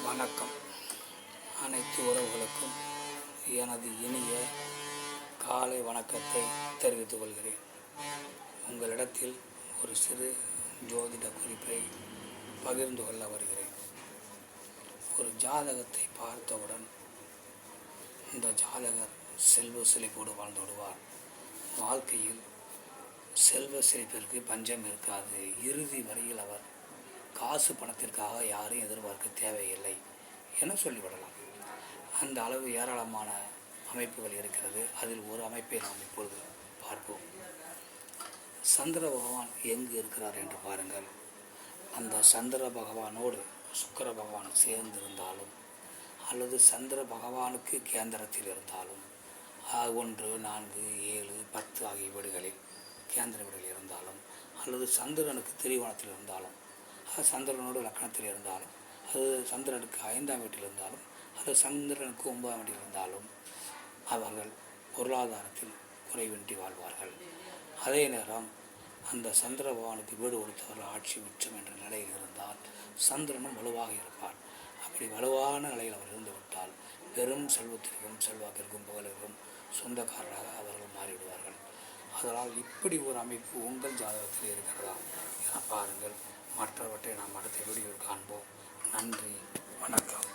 வணக்கம். அனைத்து உறவுகளுக்கும் எனது இனிய காலை வணக்கத்தை தெரிவித்துக் கொள்கிறேன். உங்களிடத்தில் ஒரு சிறு ஜோதிட குறிப்பை பகிர்ந்து கொள்ள வருகிறேன். ஒரு ஜாதகத்தை பார்த்தவுடன் இந்த ஜாதகர் செல்வ செழிப்போடு வாழ்ந்து விடுவார். வாழ்க்கையில் செல்வ செழிப்பிற்கு பஞ்சம் இருக்காது. இறுதி வரையில் அவர் காசு பணத்திற்காக யாரையும் எதிர்பார்க்க தேவையில்லை என சொல்லிவிடலாம். அந்த அளவு ஏராளமான அமைப்புகள் இருக்கிறது. அதில் ஒரு அமைப்பை நாம் இப்பொழுது பார்ப்போம். சந்திர பகவான் எங்கு இருக்கிறார் என்று பாருங்கள். அந்த சந்திர பகவானோடு சுக்கிர பகவான் சேர்ந்திருந்தாலும் அல்லது சந்திர பகவானுக்கு கேந்திரத்தில் இருந்தாலும் 1, 4, 7, 10 ஆகிய வீடுகளில் கேந்திர வீடுகளில் இருந்தாலும் அல்லது சந்திரனுக்கு திரிகோணத்தில் இருந்தாலும் சந்திரனோடு லக்கணத்தில் இருந்தாலும் அது சந்திரனுக்கு 5ஆம் வீட்டில் இருந்தாலும் அது சந்திரனுக்கு 9ஆம் வீட்டில் இருந்தாலும் அவர்கள் பொருளாதாரத்தில் குறைவின்றி வாழ்வார்கள். அதே நேரம் அந்த சந்திர பகவானுக்கு வீடு கொடுத்தவர்கள் ஆட்சி உச்சம் என்ற நிலையில் இருந்தால் சந்திரனும் வலுவாக இருப்பார். அப்படி வலுவான நிலையில் அவர் இருந்துவிட்டால் பெரும் செல்வத்திற்கும் செல்வாக்கிற்கும் புகழிற்கும் சொந்தக்காரராக அவர்கள் மாறிவிடுவார்கள். அதனால் இப்படி ஒரு அமைப்பு உங்கள் ஜாதகத்தில் இருக்கிறதா என பாருங்கள். மற்றவற்றை நாம் அடுத்த வீடியோவில் காண்போம். நன்றி, வணக்கம்.